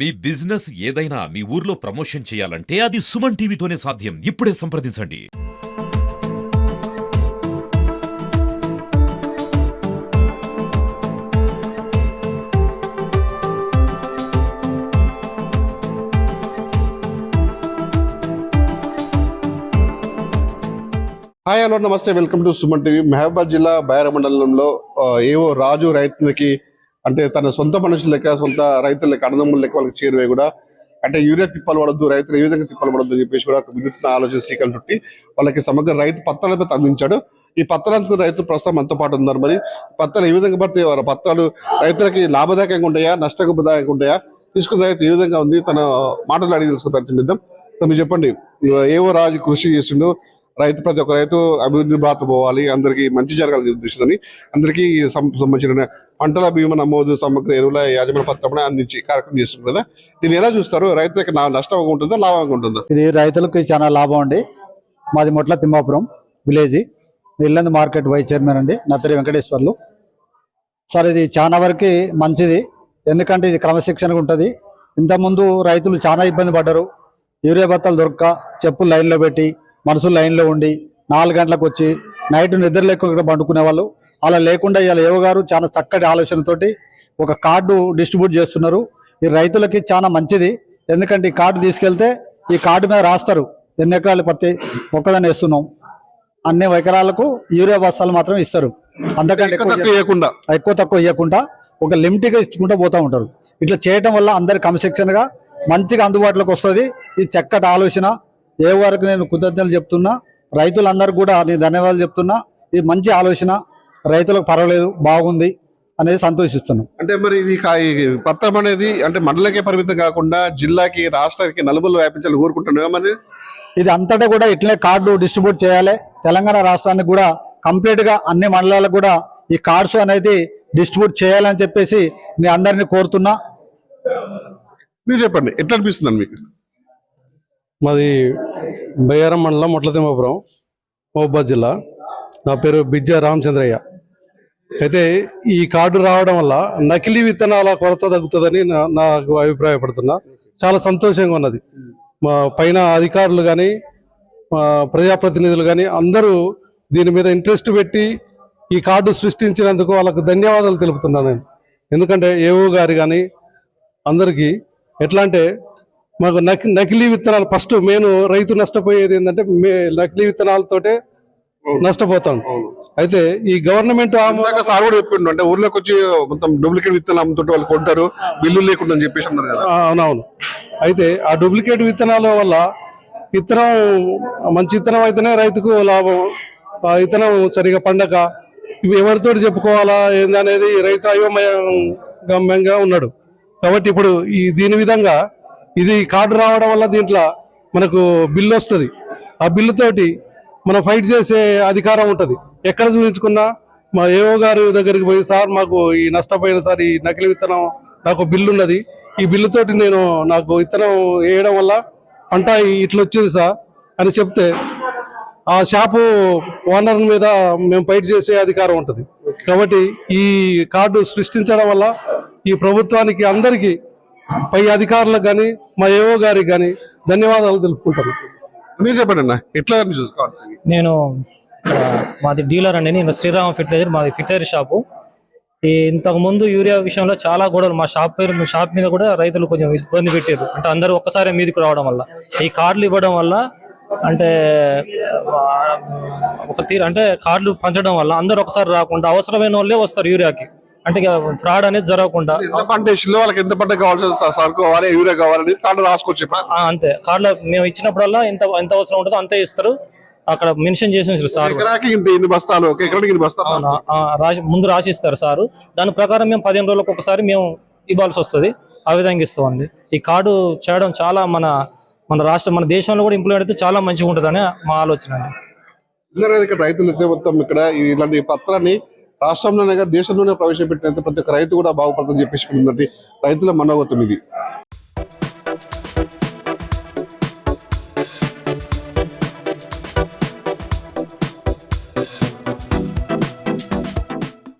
మీ business ఏదైనా మీ ఊర్లో promotion చేయాలంటే అది సుమన్ టీవీతోనే సాధ్యం. ఇప్పుడే సంప్రదించండి. హాయ్ హలో నమస్తే, welcome to Suman TV. Mahabubabad జిల్లా బైర మండలంలో ఏవో రాజు రైతులకి అంటే తన సొంత మనుషుల లెక్క, సొంత రైతుల లెక్క, అన్నదమ్ముల లెక్క వాళ్ళకి చేరువే కూడా అంటే యూరియా తిప్పలు పడద్దు, రైతులు ఏ విధంగా తిప్పలు పడద్దు అని చెప్పేసి కూడా ఒక వినూత్న ఆలోచన శ్రీకారం చుట్టి వాళ్ళకి సమగ్ర రైతు పత్రాలపై అందించాడు. ఈ పత్రాలకు రైతులు ప్రస్తుతం మనతో పాటు ఉన్నారు. మరి పత్రాలు ఏ విధంగా పడితే పత్రాలు రైతులకి లాభదాయకంగా ఉంటాయా, నష్టదాయకంగా ఉంటాయా, తీసుకున్న రైతు ఏ విధంగా ఉంది, తన మాటలు అడిగి తెలుసుకుని ప్రయత్నిద్దాం. మీరు చెప్పండి, ఏవో రాజు కృషి చేసిండు, రైతు ప్రతి ఒక్క రైతు అభివృద్ధి బాట పోవాలి, అందరికీ మంచి జరగాలని ఉద్దేశించి అందరికీ సంబంధించిన పంటల బీమా నమోదు, సమగ్ర ఎరువుల యాజమాన్య పత్రం అందించి కార్యక్రమం చేస్తుంది కదా. దీన్ని ఎలా చూస్తారు? రైతులకు నష్టం ఉంటుందా, లాభంగా ఉంటుందా? ఇది రైతులకు చాలా లాభం అండి. మాది Motla Thimmapuram village, Illandu market vice chairman అండి. నా పేరు వెంకటేశ్వర్లు. సార్, ఇది చాలా వరకు మంచిది, ఎందుకంటే ఇది క్రమశిక్షణగా ఉంటుంది. ఇంతకుముందు రైతులు చాలా ఇబ్బంది పడ్డారు. యూరియా బత్తాలు దొరక్క చెప్పులు లైన్లో పెట్టి మనుషులు లైన్లో ఉండి 4 గంటలకు వచ్చి నైట్ నిద్ర లేకుండా పండుకునే వాళ్ళు. అలా లేకుండా ఇవాళ ఏవో గారు చాలా చక్కటి ఆలోచనతోటి ఒక కార్డు డిస్ట్రిబ్యూట్ చేస్తున్నారు. ఈ రైతులకి చాలా మంచిది, ఎందుకంటే ఈ కార్డు తీసుకెళ్తే ఈ కార్డు మీద రాస్తారు ఎన్ని ఎకరాలు పత్తి మొక్కదాన్ని వేస్తున్నాం, అన్ని ఎకరాలకు యూరియా బస్తాలు మాత్రం ఇస్తారు. అంతకంటే ఎక్కువ తక్కువ ఇవ్వకుండా ఒక లిమిట్గా ఇచ్చుకుంటూ పోతూ ఉంటారు. ఇట్లా చేయటం వల్ల అందరి క్రమశిక్షణగా మంచిగా అందుబాటులోకి వస్తుంది. ఇది చక్కటి ఆలోచన. ఏ వరకు నేను కృతజ్ఞతలు చెప్తున్నా, రైతులందరూ కూడా నేను ధన్యవాదాలు చెప్తున్నా. ఇది మంచి ఆలోచన, రైతులకు పర్వాలేదు, బాగుంది అనేది సంతోషిస్తున్నాం. అంటే మరి ఇది పత్రం అనేది అంటే మండలకే పరిమితం కాకుండా జిల్లాకి, రాష్ట్రానికి నలుగురు వ్యాపించాలని కోరుకుంటున్నాం. మరి ఇది అంతటా కూడా ఇట్లే కార్డు డిస్ట్రిబ్యూట్ చేయాలి. తెలంగాణ రాష్ట్రానికి కూడా కంప్లీట్ గా అన్ని మండలాలకు కూడా ఈ కార్డ్స్ అనేది డిస్ట్రిబ్యూట్ చేయాలని చెప్పేసి నేను అందరినీ కోరుతున్నా. మీరు చెప్పండి, ఎట్లా అనిపిస్తుందండి మీకు? మాది బయ్యారం మండలం మొట్ల తిమ్మాపురం, మహబూబాబాద్ జిల్లా. నా పేరు బిజ్జా రామచంద్రయ్య. అయితే ఈ కార్డు రావడం వల్ల నకిలీ విత్తనాల కొరత తగ్గుతుందని నాకు అభిప్రాయపడుతున్నా. చాలా సంతోషంగా ఉన్నది. మా పైన అధికారులు కానీ, మా ప్రజాప్రతినిధులు కానీ అందరూ దీని మీద ఇంట్రెస్ట్ పెట్టి ఈ కార్డు సృష్టించినందుకు వాళ్ళకు ధన్యవాదాలు తెలుపుతున్నాను నేను. ఎందుకంటే ఏఓ గారు కానీ అందరికీ ఎట్లా అంటే, మాకు నకిలీ విత్తనాలు ఫస్ట్ నేను రైతు నష్టపోయేది ఏంటంటే నకిలీ విత్తనాలతోటే నష్టపోతాం. అయితే ఈ గవర్నమెంట్ సార్ కూడా చెప్పిండు, అంటే ఊర్లోకి వచ్చి మొత్తం డూప్లికేట్ విత్తనాలు అమ్ముతుంటే వాళ్ళు కొంటారు, బిల్లు లేకుండా అని చెప్పేసి అన్నారు కదా. అవునవును. అయితే ఆ డూప్లికేట్ విత్తనాల వల్ల విత్తనం మంచి విత్తనం అయితేనే రైతుకు లాభం. ఆ విత్తనం సరిగా పండక ఎవరితో చెప్పుకోవాలా ఏందనేది రైతు అయోమయంగా ఉన్నాడు. కాబట్టి ఇప్పుడు దీని విధంగా ఇది కార్డు రావడం వల్ల దీంట్లో మనకు బిల్లు వస్తుంది. ఆ బిల్లుతోటి మనం ఫైట్ చేసే అధికారం ఉంటుంది. ఎక్కడ చూపించుకున్నా మా ఏఓ గారి దగ్గరికి పోయి, సార్ మాకు ఈ నష్టపోయిన సార్ ఈ నకిలీ విత్తనం నాకు బిల్లు ఉన్నది, ఈ బిల్లుతోటి నాకు విత్తనం వేయడం వల్ల పంట ఇట్లా వచ్చింది సార్ అని చెప్తే ఆ షాపు ఓనర్ మీద మేము ఫైట్ చేసే అధికారం ఉంటుంది. కాబట్టి ఈ కార్డు సృష్టించడం వల్ల ఈ ప్రభుత్వానికి, అందరికీ, పై అధికారులకు కానీ, మా ఏఓ గారికి కానీ ధన్యవాదాలు తెలుపుకుంటాను. మీరు చెప్పండి అన్న, ఎట్లా? నేను మాది డీలర్ అండి. నేను శ్రీరామ్ ఫెర్టిలైజర్, మాది ఫెర్టిలైజర్ షాపు. ఇంతకు ముందు యూరియా విషయంలో చాలా గొడవలు, మా షాప్ మీద కూడా రైతులు కొంచెం ఇబ్బంది పెట్టారు. అంటే అందరూ ఒక్కసారి మీదకి రావడం వల్ల, ఈ కార్డులు ఇవ్వడం వల్ల, అంటే అంటే కార్డులు పంచడం వల్ల అందరూ ఒకసారి రాకుండా అవసరమైన వాళ్ళే వస్తారు యూరియాకి. అంటే ఫ్రాడ్ అనేది జరగకుండా వాళ్ళకి ఎంత పంట కావాలి, యూరియా కావాలని కార్డు రాసుకోవచ్చు. అంతే, కార్డులో మేము ఇచ్చినప్పుడల్లా ఎంత అవసరం ఉంటుందో అంతే ఇస్తారు. అక్కడ మెన్షన్ చేసి సార్ ముందు రాసిస్తారు సారు. దాని ప్రకారం మేము 15 రోజులకు ఒకసారి మేము ఇవ్వాల్సి వస్తుంది. ఆ విధంగా ఇస్తామండి. ఈ కార్డు చేయడం చాలా మన రాష్ట్రం, మన దేశంలో కూడా ఇంప్లిమెంట్ అయితే చాలా మంచిగా ఉంటుందని మా ఆలోచన అండి. ఇక్కడ రైతులు అయితే మొత్తం ఇక్కడ ఇలాంటి పత్రాన్ని రాష్ట్రంలోనే దేశంలోనే ప్రవేశపెట్టినంత ప్రతి ఒక్క రైతు కూడా బాగుపడుతుందని చెప్పేసి రైతుల మనోగతం ఇది.